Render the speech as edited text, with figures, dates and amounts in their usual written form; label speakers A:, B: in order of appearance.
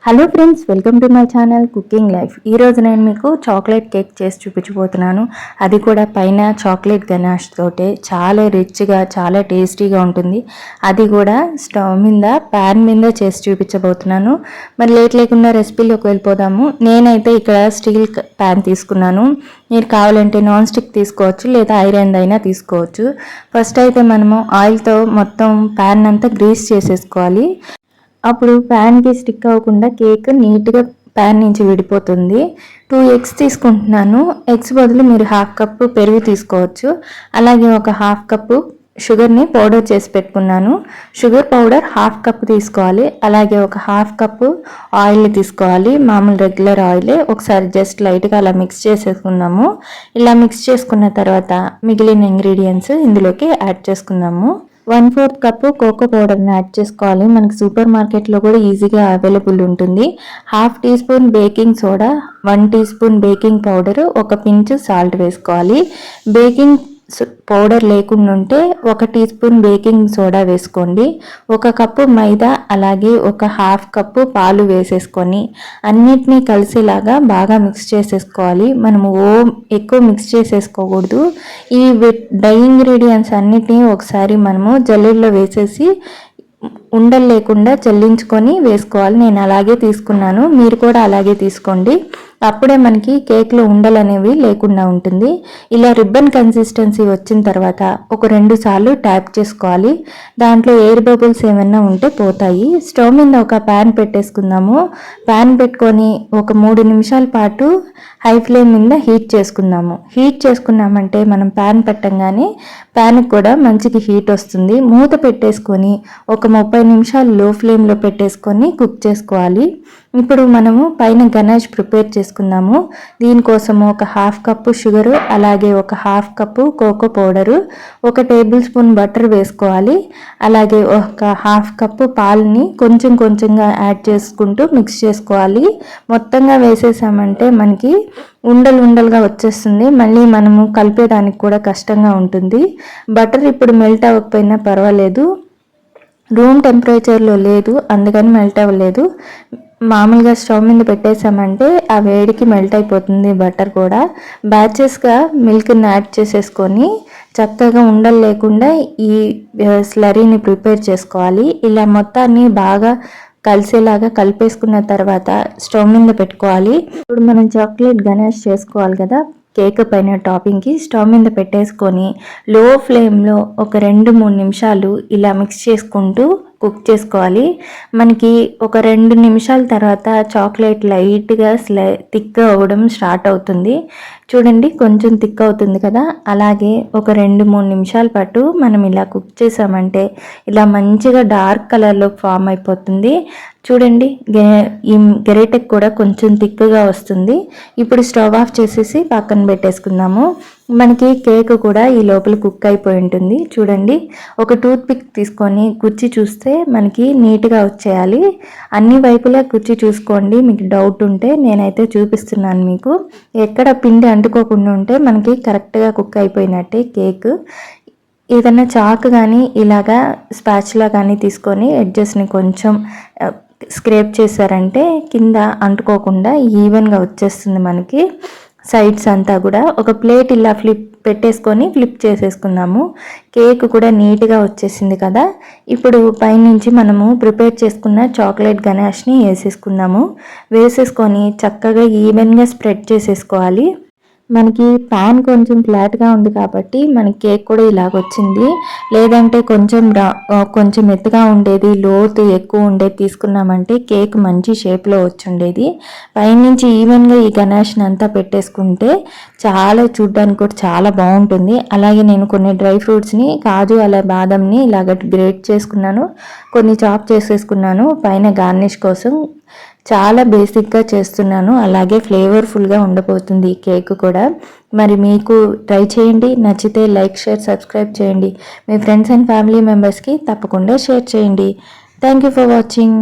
A: Hello friends, welcome to my channel cooking life. ఈరోజు నేను మీకు చాక్లెట్ కేక్ చేసి చూపించబోతున్నాను. అది కూడా పైన చాక్లెట్ గనాష్ తోటే చాలా రిచ్గా చాలా టేస్టీగా ఉంటుంది. అది కూడా స్టవ్ మీద ప్యాన్ మీద చేసి చూపించబోతున్నాను. మరి లేట్ లేకుండా రెసిపీలోకి వెళ్ళిపోదాము. నేనైతే ఇక్కడ స్టీల్ ప్యాన్ తీసుకున్నాను. మీరు కావాలంటే నాన్ స్టిక్ తీసుకోవచ్చు, లేదా ఐరన్ అయినా తీసుకోవచ్చు. ఫస్ట్ అయితే మనము ఆయిల్తో మొత్తం ప్యాన్ అంతా గ్రీస్ చేసేసుకోవాలి. అప్పుడు ప్యాన్కి స్టిక్ అవ్వకుండా కేక్ నీట్గా ప్యాన్ నుంచి విడిపోతుంది. 2 ఎగ్స్ తీసుకుంటున్నాను. ఎగ్స్ బదులు మీరు 1/2 కప్పు పెరుగు తీసుకోవచ్చు. అలాగే ఒక 1/2 కప్పు షుగర్ని పౌడర్ చేసి పెట్టుకున్నాను. షుగర్ పౌడర్ 1/2 కప్పు తీసుకోవాలి. అలాగే ఒక 1/2 కప్పు ఆయిల్ తీసుకోవాలి, మామూలు రెగ్యులర్ ఆయిలే. ఒకసారి జస్ట్ లైట్గా అలా మిక్స్ చేసేసుకున్నాము. ఇలా మిక్స్ చేసుకున్న తర్వాత మిగిలిన ఇంగ్రీడియంట్స్ ఇందులోకి యాడ్ చేసుకున్నాము. 1/4 కప్పు కోకో పౌడర్ని యాడ్ చేసుకోవాలి. మనకి సూపర్ మార్కెట్లో కూడా ఈజీగా అవైలబుల్ ఉంటుంది. 1/2 teaspoon baking soda, 1 teaspoon baking powder, ఒక పించ్ సాల్ట్ వేసుకోవాలి. బేకింగ్ పౌడర్ లేకుండా ఉంటే 1 టీ స్పూన్ బేకింగ్ సోడా వేసుకోండి. 1 కప్పు మైదా, అలాగే ఒక 1/2 కప్పు పాలు వేసేసుకొని అన్నిటినీ కలిసేలాగా బాగా మిక్స్ చేసేసుకోవాలి. మనము ఎక్కువ మిక్స్ చేసేసుకోకూడదు. ఈ డ్రై ఇంగ్రీడియంట్స్ అన్నిటినీ ఒకసారి మనము జల్లెడలో వేసేసి ఉండలు లేకుండా చల్లించుకొని వేసుకోవాలి. నేను అలాగే తీసుకున్నాను, మీరు కూడా అలాగే తీసుకోండి. అప్పుడే మనకి కేక్లో ఉండలు అనేవి లేకుండా ఉంటుంది. ఇలా రిబ్బన్ కన్సిస్టెన్సీ వచ్చిన తర్వాత ఒక 2 సార్లు ట్యాప్ చేసుకోవాలి. దాంట్లో ఎయిర్ బబుల్స్ ఏమైనా ఉంటే పోతాయి. స్టవ్ మీద ఒక ప్యాన్ పెట్టేసుకుందాము. ప్యాన్ పెట్టుకొని ఒక 3 నిమిషాల పాటు హై ఫ్లేమ్ మీద హీట్ చేసుకుందాము. హీట్ చేసుకున్నామంటే మనం ప్యాన్ పెట్టంగానే ప్యాన్కి కూడా మంచిగా హీట్ వస్తుంది. మూత పెట్టేసుకొని ఒక 30 నిమిషాలు లో ఫ్లేమ్లో పెట్టేసుకొని కుక్ చేసుకోవాలి. ఇప్పుడు మనము పైన గనాష్ ప్రిపేర్ చేసుకుందాము. దీనికోసము ఒక 1/2 కప్పు షుగరు, అలాగే ఒక 1/2 cup cocoa powder, 1 tablespoon butter వేసుకోవాలి. అలాగే ఒక 1/2 కప్పు పాలని కొంచెం కొంచెంగా యాడ్ చేసుకుంటూ మిక్స్ చేసుకోవాలి. మొత్తంగా వేసేసామంటే మనకి ఉండలు ఉండలుగా వచ్చేస్తుంది. మళ్ళీ మనము కలిపేదానికి కూడా కష్టంగా ఉంటుంది. బటర్ ఇప్పుడు మెల్ట్ అవ్వకపోయినా పర్వాలేదు, రూమ్ టెంపరేచర్లో లేదు, అందుకని మెల్ట్ అవ్వలేదు. మామూలుగా స్టవ్ మీద పెట్టేసామంటే ఆ వేడికి మెల్ట్ అయిపోతుంది బటర్ కూడా. బ్యాచెస్గా మిల్క్ని యాడ్ చేసేసుకొని చక్కగా ఉండలు లేకుండా ఈ స్లరీని ప్రిపేర్ చేసుకోవాలి. ఇలా మొత్తాన్ని బాగా కలిసేలాగా కలిపేసుకున్న తర్వాత స్టవ్ మీద పెట్టుకోవాలి. ఇప్పుడు మనం చాక్లెట్ గనాష్ చేసుకోవాలి కదా, కేక్ పైన టాపింగ్కి స్టవ్ మీద పెట్టేసుకొని లో ఫ్లేమ్లో ఒక 2-3 నిమిషాలు ఇలా మిక్స్ చేసుకుంటూ కుక్ చేసుకోవాలి. మనకి ఒక 2 నిమిషాల తర్వాత చాక్లెట్ లైట్గా థిక్గా అవ్వడం స్టార్ట్ అవుతుంది. చూడండి, కొంచెం థిక్ అవుతుంది కదా. అలాగే ఒక 2-3 నిమిషాల పాటు మనం ఇలా కుక్ చేసామంటే ఇలా మంచిగా డార్క్ కలర్లో ఫామ్ అయిపోతుంది. చూడండి, ఈ గెరెటకు కూడా కొంచెం థిక్గా వస్తుంది. ఇప్పుడు స్టవ్ ఆఫ్ చేసేసి పక్కన పెట్టేసుకుందాము. మనకి కేక్ కూడా ఈ లోపల కుక్ అయిపోయి ఉంటుంది. చూడండి, ఒక టూత్ పిక్ తీసుకొని గుచ్చి చూస్తే మనకి నీట్గా వచ్చేయాలి. అన్ని వైపులా గుచ్చి చూసుకోండి, మీకు డౌట్ ఉంటే. నేనైతే చూపిస్తున్నాను మీకు. ఎక్కడ పిండి అంటుకోకుండా ఉంటే మనకి కరెక్ట్గా కుక్ అయిపోయినట్టే కేక్. ఏదైనా చాక్ కానీ ఇలాగా స్పాచ్లా కానీ తీసుకొని ఎడ్జెస్ని కొంచెం స్క్రేప్ చేశారంటే కింద అంటుకోకుండా ఈవెన్గా వచ్చేస్తుంది మనకి. సైడ్స్ అంతా కూడా ఒక ప్లేట్ ఇలా పెట్టేసుకొని ఫ్లిప్ చేసేసుకుందాము. కేక్ కూడా నీట్గా వచ్చేసింది కదా. ఇప్పుడు పైనుంచి మనము ప్రిపేర్ చేసుకున్న చాక్లెట్ గనాష్ని వేసేసుకొని చక్కగా ఈవెన్గా స్ప్రెడ్ చేసేసుకోవాలి. మనకి ప్యాన్ కొంచెం ఫ్లాట్గా ఉంది కాబట్టి మనకి కేక్ కూడా ఇలాగొచ్చింది. లేదంటే కొంచెం ఎత్తుగా ఉండేది, లోతు ఎక్కువ ఉండేది తీసుకున్నామంటే కేక్ మంచి షేప్లో వచ్చుండేది. పైనుంచి ఈవెన్గా ఈ గనాష్ని అంతా పెట్టేసుకుంటే చూడ్డానికి కూడా చాలా బాగుంటుంది. అలాగే నేను కొన్ని డ్రై ఫ్రూట్స్ని, కాజు అలా బాదంని ఇలాగ గ్రేట్ చేసుకున్నాను, కొన్ని చాప్ చేసేసుకున్నాను పైన గార్నిష్ కోసం. చాలా బేసిక్గా చేస్తున్నాను, అలాగే ఫ్లేవర్ఫుల్గా ఉండబోతుంది ఈ కేక్ కూడా. మరి మీకు ట్రై చేయండి, నచ్చితే లైక్, షేర్, సబ్స్క్రైబ్ చేయండి. మీ ఫ్రెండ్స్ అండ్ ఫ్యామిలీ మెంబర్స్కి తప్పకుండా షేర్ చేయండి. Thank you for watching.